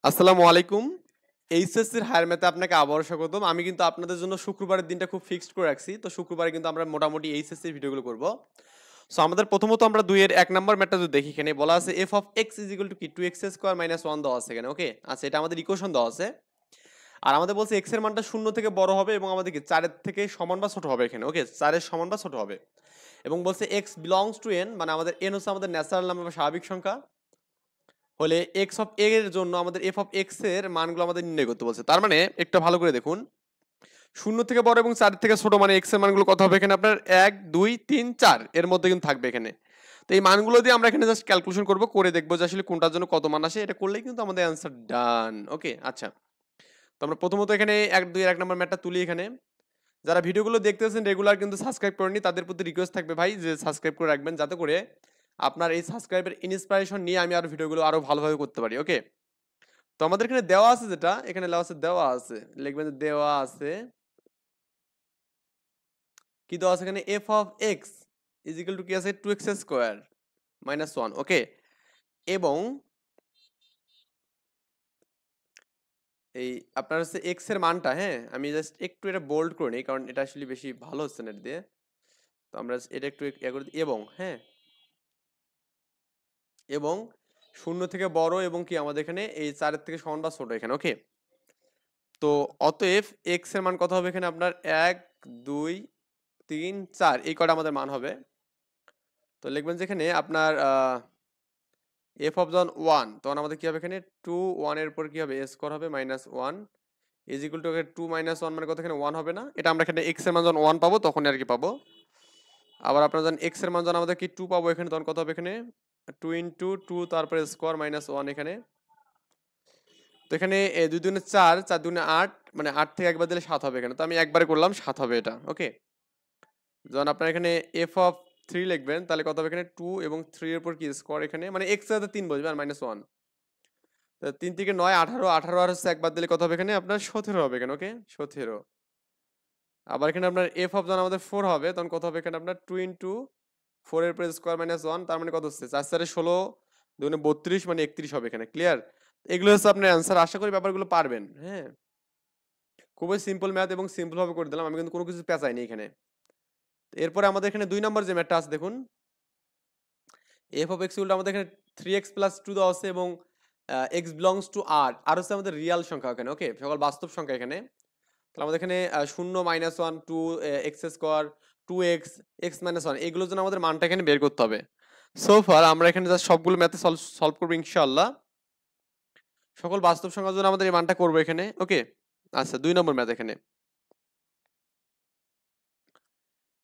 আসসালামু আলাইকুম। এইচএসসির হায়ার ম্যাথে আপনাকে আবারও স্বাগতম। আমি কিন্তু আপনাদের জন্য শুক্রবারের দিনটা খুব ফিক্সড করে রাখছি। তো শুক্রবারে কিন্তু আমরা মোটামুটি এইচএসসির ভিডিওগুলো করব। সো আমাদের প্রথমত আমরা ২ এর ১ নাম্বার ম্যাথটা যদি দেখি, এখানে বলা আছে f of x = কি 2x² - 1 দেওয়া আছে এখানে, ওকে? আচ্ছা, এটা আমাদের ইকুয়েশন দেওয়া আছে। আর আমাদের বলছে x এর মানটা 0 থেকে বড় হবে এবং আমাদের কি 4 এর থেকে সমান বা ছোট হবে এখানে, ওকে? 4 এর সমান বা ছোট হবে। এবং বলছে x belongs to n, মানে আমাদের n হচ্ছে আমাদের ন্যাচারাল নাম্বার বা স্বাভাবিক সংখ্যা। হলে এক্স অফ এ এর জন্য আমাদের এফ অফ এক্স এর মানগুলো আমাদের নির্ণয় করতে বলছে। তার মানে একটু ভালো করে দেখুন, 0 থেকে বড় এবং 4 থেকে ছোট, মানে এক্স এর মানগুলো কত হবে এখানে আপনার 1 2 3 4 এর মধ্যে কিন্তু থাকবে এখানে। তো এই মানগুলো দিয়ে আমরা এখানে জাস্ট ক্যালকুলেশন করব, করে দেখব যে আসলে কোনটার জন্য কত মান আসে। এটা করলেই কিন্তু আমাদের অ্যান্সার ডান, ওকে? আচ্ছা, তো আমরা প্রথমত এখানে 1 2 এর 1 নম্বর ম্যাথটা তুলি এখানে। যারা ভিডিওগুলো দেখতেছেন রেগুলার কিন্তু সাবস্ক্রাইব করেননি, তাদের প্রতি রিকোয়েস্ট থাকবে ভাই যে সাবস্ক্রাইব করে রাখবেন, যাতে করে আপনার এই সাবস্ক্রাইবের ইন্সপিরেশন নিয়ে আমি আরো ভিডিওগুলো আরো ভালোভাবে করতে পারি, ওকে? তো আমাদের এখানে দেওয়া আছে, যেটা এখানে দেওয়া আছে, লিখবেন যে দেওয়া আছে কি, দেওয়া আছে এখানে f of x is equal to কি আছে 2x² - 1, ওকে? এবং এই আপনার হচ্ছে x এর মানটা, হ্যাঁ, আমি জাস্ট একটু এটা বোল্ড করে নিই, কারণ এটা আসলে বেশি ভালো হচ্ছে না এটা দিয়ে। তো আমরা এটা একটু ইয়া করে দিই, এবং হ্যাঁ, এবং 0 থেকে বড় এবং কি আমাদের এখানে এই 4 এর থেকে সমান বা ছোট এখানে, ওকে? তো অতএব x এর মান কত হবে এখানে আপনার 1 2 3 4, এই কটা আমাদের মান হবে। তো লিখবেন যেখানে আপনার f of 1, তখন আমাদের কি হবে এখানে 2 1 এর উপর কি হবে স্কয়ার হবে -1 ইজ ইকুয়াল টু 2 - 1 মানে কত, এখানে 1 হবে না? এটা আমরা এখানে x এর মান যখন 1 পাবো তখন আর কি পাবো। আবার আপনারা যখন x এর মান যখন আমাদের কি 2 পাবো এখানে, তখন কত হবে এখানে 2 * 2 তারপরে স্কয়ার -1 এখানে। তো এখানে 2 দুগুণে 4 4 দুগুণে 8, মানে 8 থেকে একবার দিলে 7 হবে এখানে। তো আমি একবারে করলাম 7 হবে এটা, ওকে? যখন আপনার এখানে f of 3 লিখবেন, তাহলে কত হবে এখানে 2 এবং 3 এর উপর কি স্কয়ার এখানে, মানে x এর সাথে 3 বসবে আর -1। তো 3 থেকে 9 18, 18 আর হচ্ছে একবার দিলে কত হবে এখানে আপনার 17 হবে এখানে, ওকে? 17। আবার এখানে আপনার f of যখন আমাদের 4 হবে, তখন কত হবে এখানে আপনার 2 4 এর উপর স্কয়ার -1, তার মানে কত হচ্ছে 4 4 16 দুগুণে 32, মানে 31 হবে এখানে। ক্লিয়ার? এগুলো হচ্ছে আপনার অ্যান্সার। আশা করি ব্যাপারগুলো পারবেন, হ্যাঁ? খুবই সিম্পল ম্যাথ এবং সিম্পল ভাবে করে দিলাম, আমি কিন্তু কোনো কিছু পেঁচাইনি এখানে। এরপরে আমাদের এখানে 2 নম্বর যে ম্যাথটা আছে দেখুন, f of x উল্টো আমাদের এখানে 3x + 2 দেওয়া আছে এবং x belongs to r, আর হচ্ছে আমাদের রিয়াল সংখ্যা এখানে, ওকে? সকল বাস্তব সংখ্যা এখানে। তাহলে আমাদের এখানে 0 -1 2 x², 2x x - 1, এগুলোর জন্য আমাদের মানটা এখানে বের করতে হবে। সো ফার আমরা এখানে জাস্ট সবগুলো ম্যাথে সলভ করবো ইনশাআল্লাহ। সকল বাস্তব সংখ্যার জন্য আমাদের এই মানটা করবো এখানে, ওকে? আচ্ছা, 2 নম্বর ম্যাথ এখানে।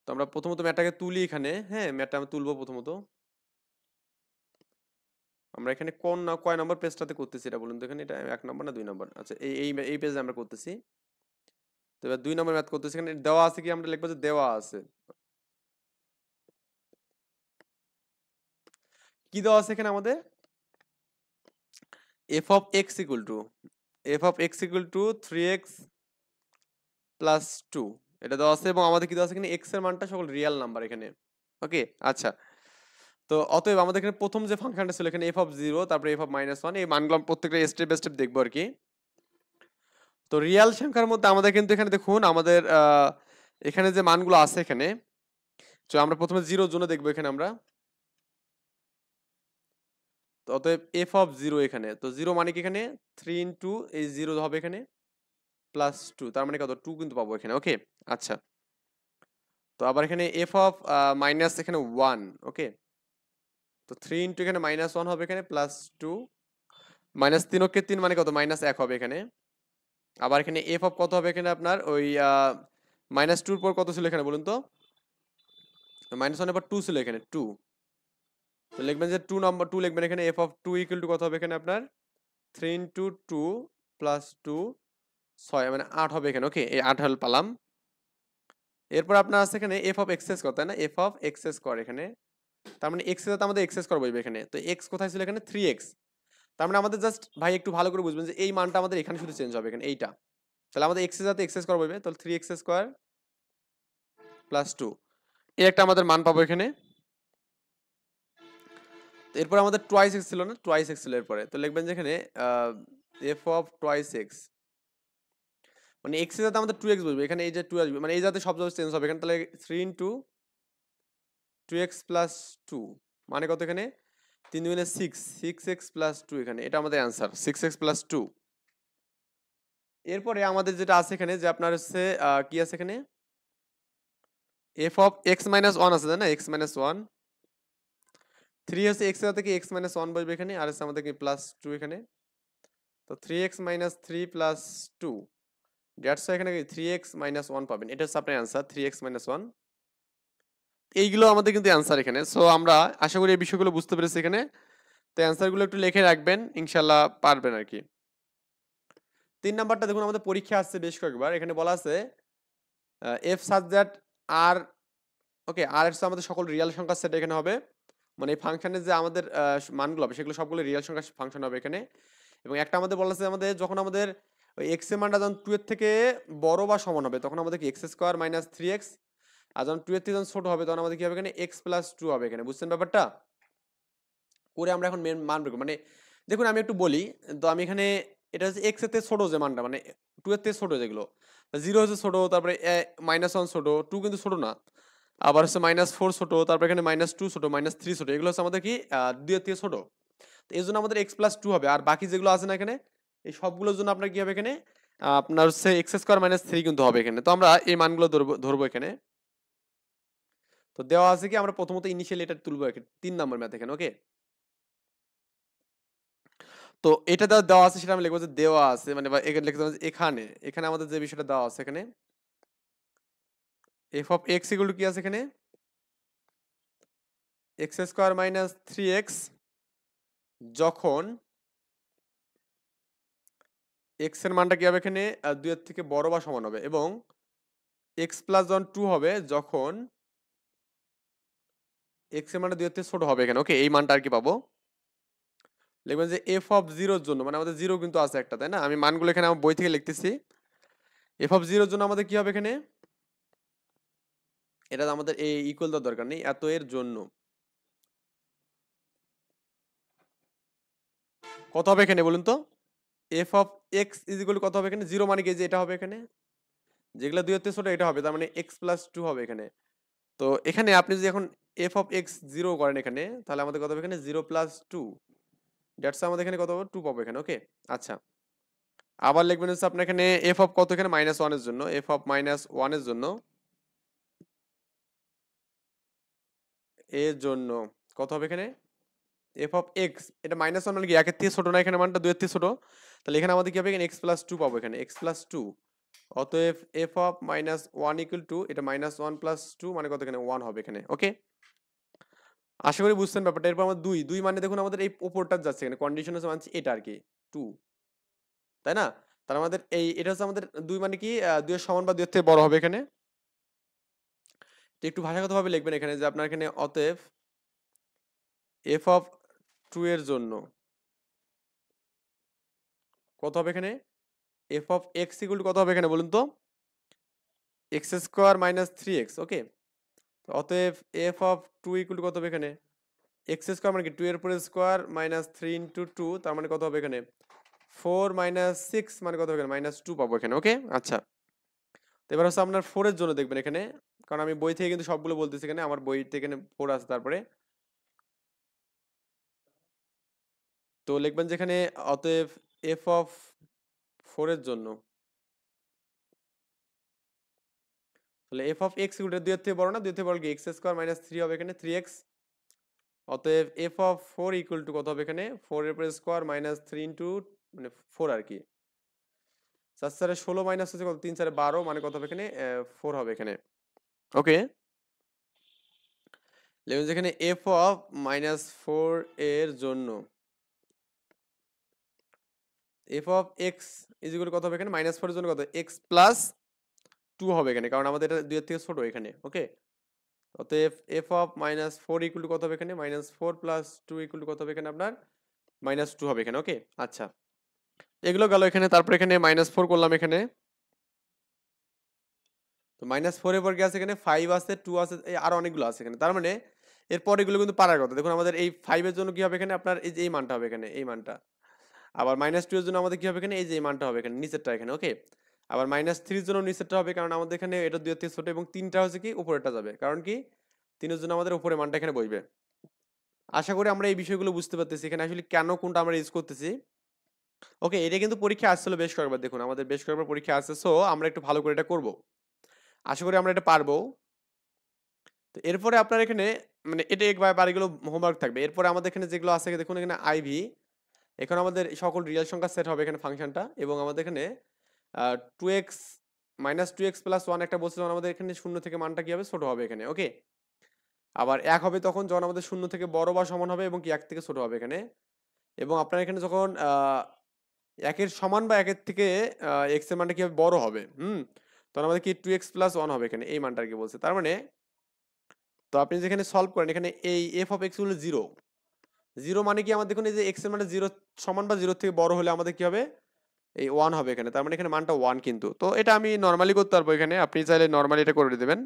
তো আমরা প্রথমত ম্যাথটাকে তুলি এখানে, হ্যাঁ, ম্যাথটা আমরা তুলবো প্রথমত। আমরা এখানে কয় নম্বর পেজটাতে করতেছি এটা বলুন তো এখানে? এটা 1 নম্বর না 2 নম্বর? আচ্ছা, এই পেজে আমরা করতেছি। তো এবার 2 নম্বর ম্যাথ করতেছি। এখানে দেওয়া আছে কি, আমরা লিখবো যে দেওয়া আছে। কি দেওয়া আছে এখানে আমাদের? f of x equal to 3x + 2, এটা দেওয়া আছে এবং আমাদের কি দেওয়া আছে এখানে x এর মানটা সকল রিয়েল নাম্বার এখানে, ওকে? আচ্ছা, তো অতএব আমাদের এখানে প্রথম যে ফাংশনটা ছিল এখানে f of 0, তারপরে f of -1, এই মানগুলো আমরা প্রত্যেকটা স্টেপ বাই স্টেপ দেখবো আর কি। তো রিয়াল সংখ্যার মধ্যে আমাদের কিন্তু এখানে দেখুন আমাদের এখানে যে মানগুলো আছে এখানে, তো আমরা প্রথমে 0 এর জন্য দেখবো এখানে আমরা। তো অতএব f of 0 এখানে, তো 0 মানে কি এখানে 3 এই 0 হবে এখানে +2, তার মানে কত 2 কিন্তু পাবো এখানে, ওকে? আচ্ছা, তো আবার এখানে f of মাইনাস এখানে 1, ওকে? তো 3 এখানে -1 হবে এখানে +2, -3 ওকে 3 মানে কত -1 হবে এখানে। আবার এখানে f of কত হবে এখানে আপনার ওই -2 এর পর কত ছিল এখানে বলুন তো? -1 এর পর 2 ছিল এখানে 2। তো লিখবেন যে 2 লিখবেন এখানে, f of 2 ইকুয়াল টু কত হবে এখানে আপনার 3 2 + 2 6, মানে 8 হবে এখানে, ওকে? এই 8 হল পেলাম। এরপর আপনার আছে এখানে f of x² তাই না? f of x² এখানে, তার মানে x এর সাথে আমাদের x² বসবে এখানে। তো x কোথায় ছিল এখানে 3x, তার মানে আমাদের জাস্ট ভাই একটু ভালো করে বুঝবেন যে এই মানটা আমাদের এখানে শুধু চেঞ্জ হবে এখানে এইটা। তাহলে আমাদের x এর সাথে x² বসবে, তাহলে 3x² + 2, এই একটা আমাদের মান পাবো এখানে। এরপর আমাদের টুয়াইস x ছিল না, টুয়াইস x ছিল এরপরে। তো লিখবেন যে এখানে এফ অফ টোয়াইস এক্স, মানে এক্স এর সাথে আমাদের 2x বসবে এখানে, এই যে 2 আসবে মানে এই যাতে সব জায়গায় চেঞ্জ হবে এখানে, তাহলে 3 ইনটু 2x প্লাস 2 মানে কত এখানে 3 দুগুণে 6x প্লাস 2 এখানে, এটা আমাদের অ্যান্সার 6x প্লাস 2। এরপরে আমাদের যেটা আছে এখানে যে আপনার হচ্ছে কি আছে এখানে F of x minus one আছে তাই না, এক্স মাইনাস ওয়ান, 3 হচ্ছে এক্স এর সাথে কি এক্স মাইনাস ওয়ান বসবে এখানে, আর হচ্ছে আমাদের কি প্লাস 2 এখানে, তো 3x মাইনাস 3 প্লাস 2 দ্যাটস এখানে 3x মাইনাস 1 পাবেন, এটা হচ্ছে আপনার অ্যান্সার 3x মাইনাস 1। এইগুলো আমাদের কিন্তু অ্যান্সার এখানে। সো আমরা আশা করি এই বিষয়গুলো বুঝতে পেরেছি এখানে। তো অ্যান্সারগুলো একটু লিখে রাখবেন, ইনশাল্লাহ পারবেন আর কি। 3 নাম্বারটা দেখুন আমাদের পরীক্ষা আসছে বেশ কয়েকবার, এখানে বলা আছে এফ সাজ দ্যাট আর, ওকে আর এর আমাদের সকল রিয়েল সংখ্যার সেট এখানে হবে, মানে এই ফাংশনের যে আমাদের মানগুলো হবে সেগুলো সবগুলো রিয়েল সংখ্যার ফাংশন হবে এখানে। এবং একটা আমাদের বলা আছে আমাদের যখন আমাদের ওই এক্স এর মানটা যখন 2 এর থেকে বড় বা সমান হবে তখন আমাদের কি এক্স স্কোয়ার মাইনাস 3x, আর যখন 2 এর থেকে যখন ছোট হবে তখন আমাদের কি হবে এখানে এক্স প্লাস 2 হবে এখানে, বুঝছেন ব্যাপারটা করে আমরা এখন মেন মান বের করব। মানে দেখুন আমি একটু বলি, তো আমি এখানে এটা হচ্ছে এক্স এর থেকে ছোট যে মানটা মানে 2 এর থেকে ছোট যেগুলো, 0 হচ্ছে ছোট, তারপরে -1 ছোট, 2 কিন্তু ছোট না, আবার হচ্ছে -4 ছোট, তারপর এখানে -2 ছোট, -3 ছোট, এগুলো হচ্ছে আমাদের কি 2 এর থেকে ছোট। তো এই জন্য আমাদের এক্স প্লাস 2 হবে, আর বাকি যেগুলো আছে না এখানে এই সবগুলোর জন্য আপনার কি হবে এখানে আপনার হচ্ছে এক্স স্কোয়ার মাইনাস 3 কিন্তু হবে এখানে। তো আমরা এই মানগুলো ধরবো এখানে। তো দেওয়া আছে কি আমরা প্রথমত ইনিশিয়াল এটা তুলবো 3 নম্বর ম্যাথ এখানে, ওকে। তো এটা দেওয়া আছে সেটা আমি লিখবো যে দেওয়া আছে, মানে বা এখানে লিখতে হবে এখানে, এখানে আমাদের যে বিষয়টা দেওয়া আছে এখানে F of x equal to কি আছে এখানে এক্স স্কোয়ার মাইনাস 3x যখন এক্স এর মানটা কি হবে এখানে 2 এর থেকে বড় বা সমান হবে, এবং এক্স প্লাস যখন 2 হবে যখন এক্স এর মানটা 2 এর থেকে ছোট হবে এখানে, ওকে। এই মানটা আর কি পাবো, লিখবেন যে এফ অফ জিরোর জন্য, মানে আমাদের জিরো কিন্তু আছে একটা তাই না, আমি মানগুলো এখানে আমার বই থেকে লিখতেছি। এফ অফ জিরোর জন্য আমাদের কি হবে এখানে, এটা আমাদের এই ইকুয়াল দেওয়ার দরকার নেই, এত এর জন্য কত হবে এখানে বলুন তো, F of x is equal কত হবে এখানে, জিরো মানে কি যে এটা হবে এখানে, যেগুলো 2 এর থেকে ছোট এটা হবে, তার মানে এক্স প্লাস 2 হবে এখানে। তো এখানে আপনি যদি এখন এফ অফ এক্স জিরো করেন এখানে, তাহলে আমাদের কত হবে এখানে 0 প্লাস 2, দ্যাটস আমাদের এখানে কত হবে 2 পাবো এখানে, ওকে। আচ্ছা, আবার লিখবেন হচ্ছে আপনার এখানে এফ অফ কত এখানে -1 এর জন্য, এফ অফ -1 এর জন্য এর জন্য কত হবে এখানে এফ অফ এক্স, এটা -1 মানে কি 1 এর থেকে ছোট না এখানে মানটা 2 এর থেকে ছোট, তাহলে এখানে আমাদের কি হবে এখানে এক্স প্লাস 2 পাবো এখানে, এক্স প্লাস 2। অতএব এফ অফ -1 ইকুয়াল টু এটা -1 প্লাস 2 মানে কত এখানে 1 হবে এখানে, ওকে। আশা করি বুঝছেন ব্যাপারটা। এরপর আমরা 2 মানে দেখুন আমাদের এই উপরটা যাচ্ছে এখানে, কন্ডিশন হচ্ছে মানছি এটা আর কি 2, তাই না। তার আমাদের এই এটা হচ্ছে আমাদের 2 মানে কি 2 এর সমান বা 2 এর থেকে বড় হবে এখানে। তো একটু ভাষাগতভাবে লিখবেন এখানে যে আপনার এখানে অতএব এফ অফ 2 এর জন্য কত হবে এখানে F of x equal to কত হবে এখানে বলুন তো, এক্স স্কোয়ার মাইনাস 3x, ওকে। অতএব এফ অফ 2 ইকুয়াল টু কত হবে এখানে এক্স স্কোয়ার মানে কি 2 এর উপরে স্কোয়ার মাইনাস 3 ইন্টু 2, তার মানে কত হবে এখানে 4 মাইনাস 6 মানে কত হবে এখানে -2 পাবো এখানে, ওকে। আচ্ছা, তো এবার হচ্ছে আপনার 4 এর জন্য দেখবেন এখানে, কারণ আমি বই থেকে কিন্তু সবগুলো বলতেছি এখানে, আমার বই থেকে এখানে 4 আছে তারপরে। তো লিখবেন যেখানে অতএব এফ অফ 4 এর জন্য, তাহলে F of x equal to 2 এর থেকে বড় না, 2 এর থেকে বড় কি এক্স স্কোয়ার মাইনাস 3 হবে এখানে 3x। অতএব এফ অফ 4 ইকুয়াল টু কত হবে এখানে 4 এর উপরে স্কোয়ার মাইনাস 3 ইন্টু মানে 4 আর কি, 4 4 16 মাইনাস হচ্ছে কত 3 4 12 মানে কত হবে এখানে 4 হবে এখানে, ওকে। লেখেন যেখানে এফ অফ -4 এর জন্য F of x is equal কত হবে এখানে -4 এর জন্য কত এক্স প্লাস 2 হবে এখানে, কারণ আমাদের এটা 2 এর থেকে ছোট এখানে, ওকে। অতএব এফ অফ -4 ইকুয়াল টু কত হবে এখানে -4 প্লাস 2 ইকুয়াল টু কত হবে এখানে আপনার -2 হবে এখানে, ওকে। আচ্ছা, এগুলো গেল এখানে, তারপর এখানে -4 করলাম এখানে, তো -4 এর পর কি আছে এখানে 5 আছে 2 আছে আর অনেকগুলো আছে এখানে, তার মানে এরপর এগুলো কিন্তু পারার কথা। দেখুন আমাদের এই 5 এর জন্য কি হবে এখানে আপনার এই যে এই মানটা হবে এখানে, এই মানটা আবার -2 এর জন্য আমাদের কি হবে এখানে, এই যে এই মানটা হবে এখানে নিচেরটা এখানে, ওকে। আবার -3 এর জন্য নিচেরটা হবে, কারণ আমাদের এখানে এটা 2 এর থেকে ছোট, এবং 3টা হচ্ছে কি উপরেরটা যাবে, কারণ কি 3 এর জন্য আমাদের উপরে মানটা এখানে বসবে। আশা করি আমরা এই বিষয়গুলো বুঝতে পারতেছি এখানে আসলে কেন কোনটা আমরা ইউজ করতেছি। ওকে, এটা কিন্তু পরীক্ষা আসছিল বেশ কয়েকবার, দেখুন আমাদের বেশ কয়েকবার পরীক্ষা আসছে, সো আমরা একটু ভালো করে এটা করব। আশা করি আমরা এটা পারবো। তো এরপরে আপনার এখানে মানে এটা একবার বাড়িগুলো হোমওয়ার্ক থাকবে। এরপরে আমাদের এখানে যেগুলো আছে দেখুন এখানে আইভি, এখন আমাদের সকল রিয়েল সংখ্যা সেট হবে এখানে ফাংশনটা, এবং আমাদের এখানে 2x -2x + 1 একটা বলছিলাম, আমাদের এখানে 0 থেকে মানটা কি হবে, ছোট হবে এখানে, ওকে। আবার 1 হবে তখন যখন আমাদের 0 থেকে বড় বা সমান হবে, এবং কি 1 থেকে ছোট হবে এখানে। এবং আপনার এখানে যখন 1 এর সমান বা 1 এর থেকে x এর মানটা কি হবে, বড় হবে, তখন আমাদের কি 2x + 1 হবে এখানে, এই মানটা আর কি বলছে। তার মানে তো আপনি যেখানে সলভ করেন এখানে এই f(x) হলো 0, 0 মানে কি আমাদের দেখুন এই যে x এর মানে 0 সমান বা 0 থেকে বড় হলে আমাদের কি হবে, এই 1 হবে এখানে, তার মানে এখানে মানটা 1 কিন্তু। তো এটা আমি নরমালি করতে পারবো এখানে, আপনি চাইলে নরমালি এটা করে দিবেন।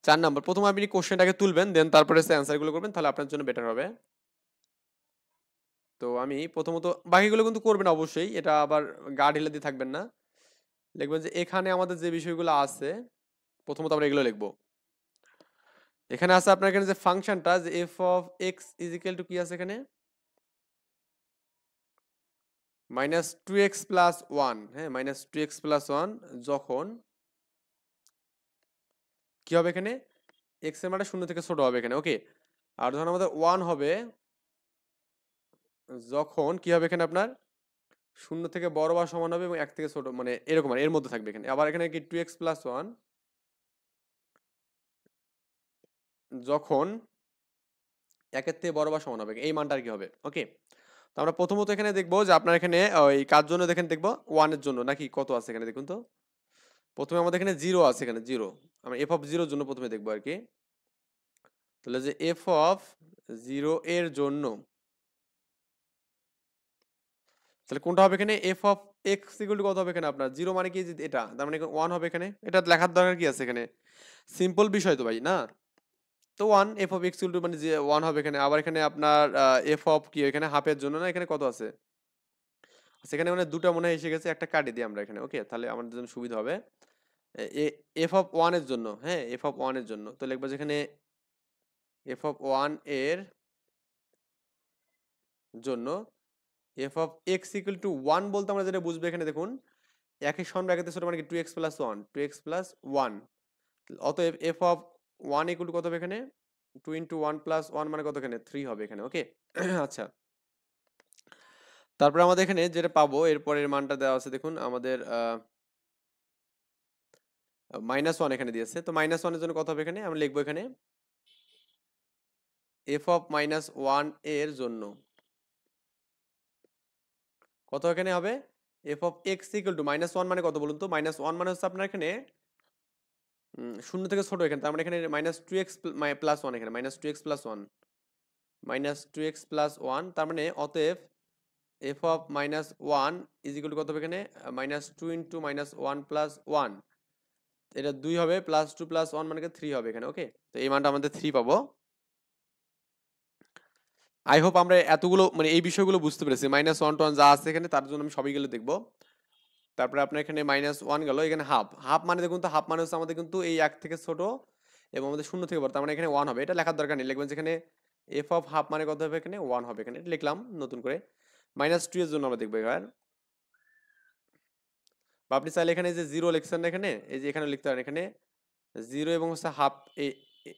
4 নাম্বার, প্রথমে আপনি কোশ্চেনটাকে তুলবেন, দেন তারপরে অ্যান্সার গুলো করবেন, তাহলে আপনার জন্য বেটার হবে। তো আমি প্রথমত বাকিগুলো কিন্তু করবেন অবশ্যই, এটা আবার গা ঢিলা দিয়ে থাকবেন না। লিখবেন যে এখানে আমাদের যে বিষয়গুলো আছে, প্রথমত আমরা এগুলো লিখবো। এখানে আছে আপনার এখানে যে ফাংশনটা, যে f(x) = কি আছে এখানে, -2x + 1, হ্যাঁ, -2x + 1 যখন কি হবে এখানে, x এর মানটা 0 থেকে ছোট হবে এখানে, ওকে। আর যখন আমাদের 1 হবে যখন কি হবে এখানে আপনার 0 থেকে বড় বা সমান হবে, এবং 1 থেকে ছোট, মানে এরকম আর এর মধ্যে থাকবে এখানে। আবার এখানে কি 2x + 1 যখন 1 এর থেকে বড় বা সমান হবে, এই মানটা আর কি হবে, ওকে। তো আমরা প্রথমত এখানে দেখবো যে আপনার এখানে ওই কার জন্য দেখেন, দেখবো 1 এর জন্য নাকি কত আছে এখানে, দেখুন তো। প্রথমে আমাদের এখানে 0 আছে, এখানে 0, আমরা f(0) এর জন্য প্রথমে দেখবো আর কি। তাহলে যে f(0) এর জন্য, তাহলে কোনটা হবে এখানে, f(x) = কত হবে এখানে আপনার 0 মানে কি, যে এটা তার মানে 1 হবে এখানে, এটা লেখার দরকার কি আছে এখানে, সিম্পল বিষয় তো ভাই, না? তো 1, f(x) মানে যে 1 হবে এখানে। আবার এখানে আপনার কি এখানে হাফের জন্য, না এখানে কত আছে, সেখানে মানে দুটো মনে হয় এসে গেছে, একটা কাটি দিই আমরা এখানে, ওকে, তাহলে আমাদের জন্য সুবিধা হবে। f(1) এর জন্য, হ্যাঁ, f(1) এর জন্য তো লিখবো যেখানে f(1) এর জন্য f(x) = 1 বলতে আমরা যেটা বুঝবো এখানে দেখুন, 1 এর সমান 1 এর ছোট মানে কি 2x + 1, 2x + 1, অতএব f(1) = কত হবে এখানে, 2 × 1 + 1 মানে কত এখানে, 3 হবে এখানে, ওকে। আচ্ছা, তারপরে আমাদের এখানে যেটা পাবো এরপরের মানটা দেওয়া আছে, দেখুন আমাদের -1 এখানে দিয়েছে। তো -1 এর জন্য কত হবে এখানে, আমরা লিখবো এখানে f(-1) এর জন্য কত এখানে হবে, f(x) = -1 মানে কত বলুন তো, -1 মানে হচ্ছে আপনার এখানে 0 থেকে ছোট এখানে, তার মানে এখানে -2x + 1 এখানে, -2x + 1, -2x + 1, তার মানে অতএব f(-1) = কত হবে এখানে, -2 × -1 + 1, এটা 2 হবে, +2 + 1 মানে 3 হবে এখানে, ওকে। তো এই মানটা আমাদের 3 পাবো। আই হোপ আমরা এতগুলো মানে এই বিষয়গুলো বুঝতে পেরেছি। -1 to 1 যা আছে এখানে তার জন্য আমি সবইগুলো দেখবো। তারপরে আপনার এখানে -1 গেল, এখানে হাফ, হাফ মানে দেখুন তো, হাফ মানে হচ্ছে আমাদের কিন্তু এই 1 থেকে ছোট এবং আমাদের 0 থেকে বড়, তার মানে এখানে 1 হবে, এটা লেখার দরকার নেই, লিখবেন যেখানে f(half) মানে কত হবে এখানে, 1 হবে এখানে, এটা লিখলাম নতুন করে। -2 এর জন্য আমরা দেখবো এবার, বা আপনি চাইলে এখানে যে 0 লিখছেন না এখানে, এই যে এখানে লিখতে পারেন এখানে 0 এবং হচ্ছে হাফ,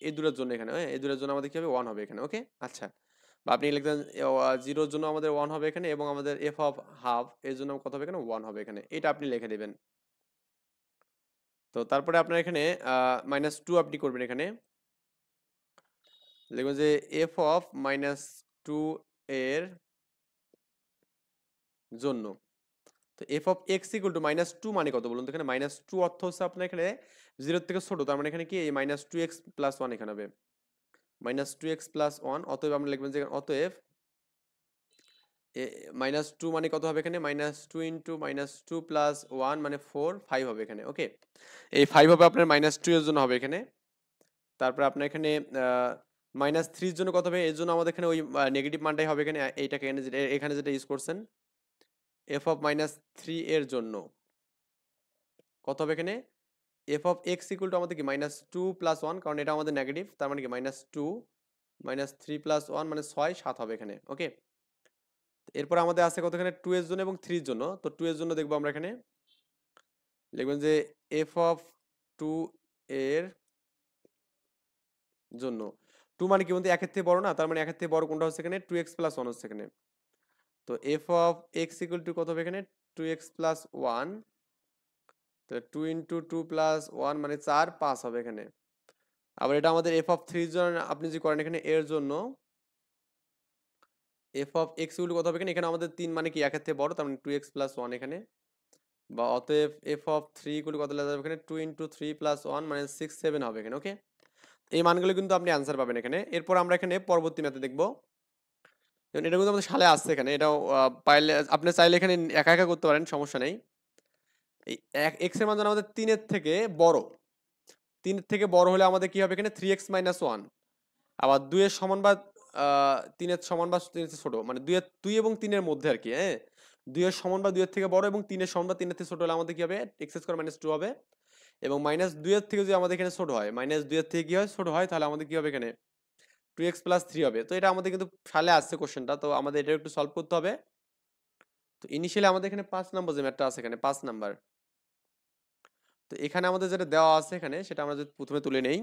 এই দুটোর জন্য এখানে, হ্যাঁ, এই দুটোর জন্য আমাদের কি হবে, 1 হবে এখানে, ওকে। আচ্ছা, বা আপনি লিখতেন 0 এর জন্য আমাদের 1 হবে এখানে, এবং আমাদের f(half) এর জন্য কত হবে এখানে, 1 হবে এখানে, এটা আপনি লিখে দিবেন। তো তারপরে আপনার এখানে -2 আপনি করবেন এখানে, লিখবেন যে f(-2) এর জন্য। তো f(x) = -2 মানে কত বলুন তো, এখানে -2 অর্থ হচ্ছে আপনার এখানে 0 থেকে ছোট, তার মানে এখানে কি এই -2x + 1 এখানে হবে, -2x + 1, অতএব আমরা লিখবেন যে অতএব -2 মানে কত হবে এখানে, -2 × -2 + 1 মানে 4, 5 হবে এখানে, ওকে। এই 5 হবে আপনার -2 এর জন্য হবে এখানে। তারপরে আপনার এখানে -3 এর জন্য কত হবে? এর জন্য আমাদের এখানে ওই নেগেটিভ মানটাই হবে এখানে, এইটাকে এখানে যেটা ইউজ করছেন f(-3) এর জন্য কত হবে এখানে? f(x) = আমাদের কি -2 + 1, কারণ এটা আমাদের নেগেটিভ, তার মানে কি -2 -3 + 1 মানে 6 7 হবে এখানে। ওকে, এরপর আমাদের আছে কত এখানে 2 এর জন্য এবং 3 এর জন্য। তো 2 এর জন্য দেখবো আমরা এখানে লিখবেন যে f(2) এর জন্য 2 মানে কি বলতে 1 এর থেকে বড় না, তার মানে 1 এর থেকে বড় কোনটা হচ্ছে এখানে 2x + 1 হচ্ছে এখানে। তো f(x) = কত হবে এখানে 2x + 1, তাহলে 2 × 2 + 1 মানে 4 5 হবে এখানে। আবার এটা আমাদের f(3) এর জন্য আপনি যদি করেন এখানে এর জন্য f(x) কত হবে এখানে, এখানে আমাদের 3 মানে কি 1 এর থেকে বড়, তার মানে 2x + 1 এখানে, বা অতএব f(3) কত লেখা যাবে এখানে 2 × 3 + 1 মানে 6 7 হবে এখানে। ওকে, এই মানগুলো কিন্তু আপনি অ্যান্সার পাবেন এখানে। এরপর আমরা এখানে পরবর্তী ম্যাথে দেখব। যেমন এটা কিন্তু আমাদের সালে আসছে এখানে, এটাও পাইলে আপনি চাইলে এখানে একা একা করতে পারেন, সমস্যা নেই। এই x এর মান যেন আমাদের 3 এর থেকে বড়, 3 এর থেকে বড় হলে আমাদের কি হবে এখানে 3x - 1, আবার 2 এর সমান বা 3 এর সমান বা 3 এর চেয়ে ছোট, মানে 2 এবং 3 এর মধ্যে আর কি, হ্যাঁ 2 এর সমান বা 2 এর থেকে বড় এবং 3 এর সমান বা 3 এর থেকে ছোট হলে আমাদের কি হবে x² - 2 হবে, এবং -2 এর থেকে যদি আমাদের এখানে ছোট হয়, -2 এর থেকে কি হয় ছোট হয়, তাহলে আমাদের কি হবে এখানে 2x + 3 হবে। তো এটা আমাদের কিন্তু সালে আসছে কোশ্চেনটা, তো আমাদের এটা একটু সলভ করতে হবে। তো ইনিশিয়ালি আমাদের এখানে 5 নাম্বার যে ম্যাথটা আছে এখানে 5 নাম্বার, তো এখানে আমাদের যেটা দেওয়া আছে এখানে সেটা আমরা যদি প্রথমে তুলে নেই,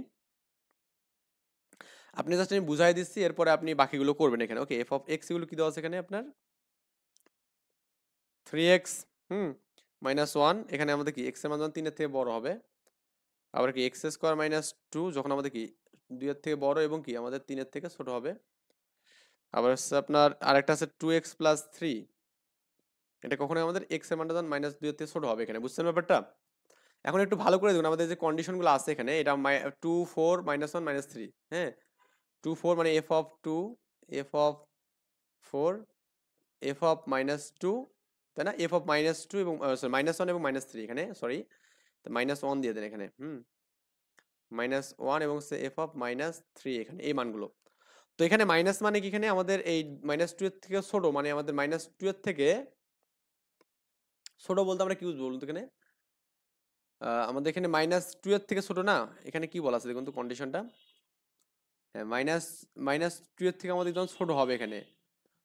আপনি জাস্ট আমি বুঝাই দিচ্ছি, এরপরে আপনি বাকিগুলো করবেন এখানে। ওকে, f(x) গুলো কি দেওয়া আছে এখানে আপনার 3x -1, এখানে আমাদের কি x এর মান 3 এর থেকে বড় হবে, আবার কি x² - 2 যখন আমাদের কি 2 এর থেকে বড় এবং কি আমাদের 3 এর থেকে ছোট হবে, আবার হচ্ছে আপনার আরেকটা আছে 2x + 3, এটা কখনোই আমাদের x এর মানটা -2 এর থেকে ছোট হবে এখানে, বুঝছেন ব্যাপারটা? এখন একটু ভালো করে দেখুন আমাদের যে কন্ডিশনগুলো আছে এখানে, এটা 2 4 -1 -3, হ্যাঁ 2 4 মানে f(2), f(4), f(-2), তাই না, f(-2) এবং সরি -1 এবং -3 এখানে, সরি তো -1 দিয়ে দেন এখানে, -1 এবং f(-3) এখানে এই মানগুলো। তো এখানে মাইনাস মানে কি, এখানে আমাদের এই -2 এর থেকে ছোট, মানে আমাদের -2 এর থেকে ছোট বলতে আমরা কি বুঝবো বলুন তো এখানে, আমাদের এখানে -2 এর থেকে ছোট না, এখানে কি বলা আছে দেখুন তো কন্ডিশনটা, হ্যাঁ -2 এর থেকে আমাদের একদম ছোট হবে এখানে।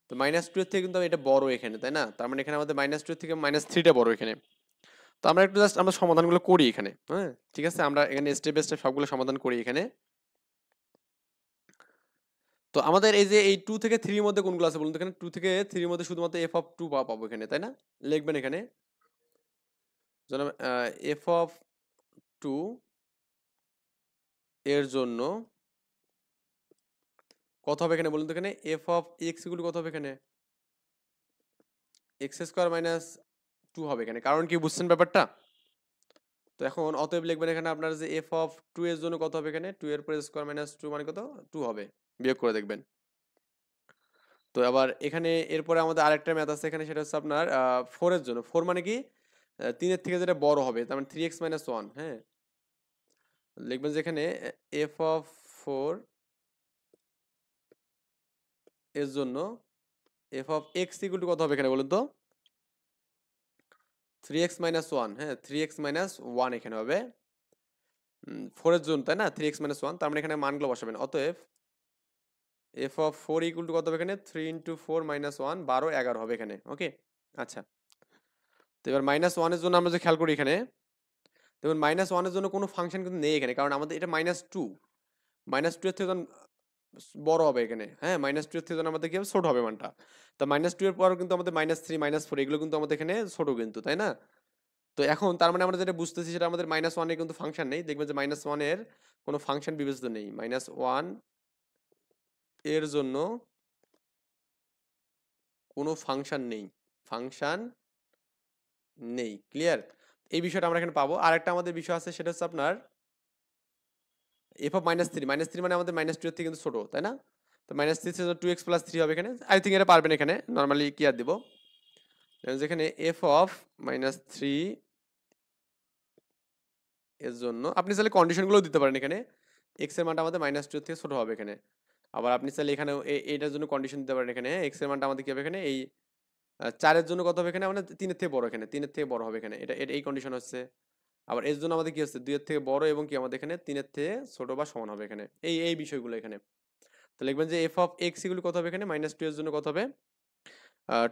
তো -2 এর থেকে কিন্তু এটা বড় এখানে, তাই না, তার মানে এখানে আমাদের -2 এর থেকে -3টা বড় এখানে। তো আমরা একটু জাস্ট আমরা সমাধানগুলো করি এখানে, হ্যাঁ ঠিক আছে, আমরা এখানে স্টেপ বাই স্টেপ সবগুলো সমাধান করি এখানে। তো আমাদের এই যে এই 2 থেকে 3 এর মধ্যে কোনগুলো আছে বলুন তো, এখানে 2 থেকে 3 এর মধ্যে শুধুমাত্র f(2) পাবো এখানে, তাই না, লিখবেন এখানে যেন f(2) এর জন্য কত হবে এখানে বলুন তো, এখানে f(x) গুলো কত হবে এখানে x² - 2 হবে এখানে, কারণ কি বুঝছেন ব্যাপারটা? তো এখন অতএব লিখবেন এখানে আপনার যে f(2) এর জন্য কত হবে এখানে 2 এর উপর স্কয়ার -2 মানে কত 2 হবে, বিয়োগ করে দেখবেন। তো আবার এখানে এরপরে আমাদের আরেকটা ম্যাথ আছে এখানে, সেটা হচ্ছে আপনার 4 এর জন্য, 4 মানে কি 3 এর থেকে যেটা বড় হবে, তার মানে 3x - 1, হ্যাঁ লিখবেন যে এখানে f(4) এর জন্য f(x) কত হবে এখানে বলুন তো 3x - 1, হ্যাঁ 3x - 1 এখানে হবে 4 এর জন্য, তাই না, 3x - 1, তার মানে এখানে মানগুলো বসাবেন। অতএব f(4) কত হবে এখানে 3 × 4 - 1 12 11 হবে এখানে। ওকে, আচ্ছা, তো এবার -1 এর জন্য আমরা যে খেয়াল করি এখানে, দেখুন -1 এর জন্য কোনো ফাংশন কিন্তু নেই এখানে, কারণ আমাদের এটা -2, -2 এর থেকে যখন বড় হবে এখানে, হ্যাঁ -2 এর থেকে যখন আমাদের কি হবে ছোট হবে মানটা, তা -2 এর পর কিন্তু আমাদের -3 -4 এগুলো কিন্তু আমাদের এখানে ছোট কিন্তু, তাই না? তো এখন তার মানে আমরা যেটা বুঝতেছি সেটা আমাদের -1 এর কিন্তু ফাংশন নেই, দেখবেন যে -1 এর কোনো ফাংশন বিবেচিত নেই, -1 এর জন্য কোনো ফাংশন নেই, ফাংশন নেই, ক্লিয়ার? এই বিষয়টা আমরা এখানে পাবো। আরেকটা আমাদের বিষয় আছে সেটা হচ্ছে আপনার f(-3), -3 মানে আমাদের -2 এর থেকে কিন্তু ছোট, তাই না? তো -3 থেকে 2x + 3 হবে এখানে, আই থিঙ্ক এটা পারবেন এখানে, নরমালি কি আর দিব, যেখানে f(-3) এর জন্য আপনি চাইলে কন্ডিশনগুলো দিতে পারেন এখানে, x এর মানটা আমাদের -2 এর থেকে ছোট হবে এখানে, আবার আপনি চাইলে এখানে এটার জন্য কন্ডিশন দিতে পারেন এখানে, হ্যাঁ, এক্স এর মানটা আমাদের কি হবে এখানে এই 4 এর জন্য কত হবে এখানে, মানে 3 এর থেকে বড়, এখানে 3 এর থেকে বড় হবে এখানে, এটা এই কন্ডিশন হচ্ছে। আবার এর জন্য আমাদের কি হচ্ছে 2 এর থেকে বড় এবং কি আমাদের এখানে 3 এর থেকে ছোট বা সমান হবে এখানে, এই বিষয়গুলো এখানে। তো লিখবেন যে এফ অফ এক্স ইকুয়াল কত হবে এখানে, -2 এর জন্য কত হবে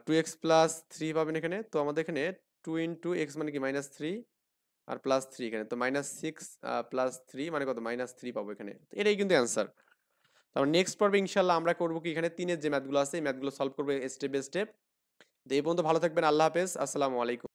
2x প্লাস 3 পাবেন এখানে। তো আমাদের এখানে 2 ইনটু এক্স মানে কি -3 আর প্লাস 3 এখানে, তো -6 প্লাস 3 মানে কত -3 পাবো এখানে। তো এটাই কিন্তু অ্যান্সার। তারপর নেক্সট পর্বে ইনশাআল্লাহ আমরা করব কি এখানে 3 এর যে ম্যাথগুলো আছে এই ম্যাথগুলো সলভ করব স্টেপ বাই স্টেপ। তো এই পর্যন্ত ভালো থাকবেন, আল্লাহ হাফেজ, আসসালামু আলাইকুম।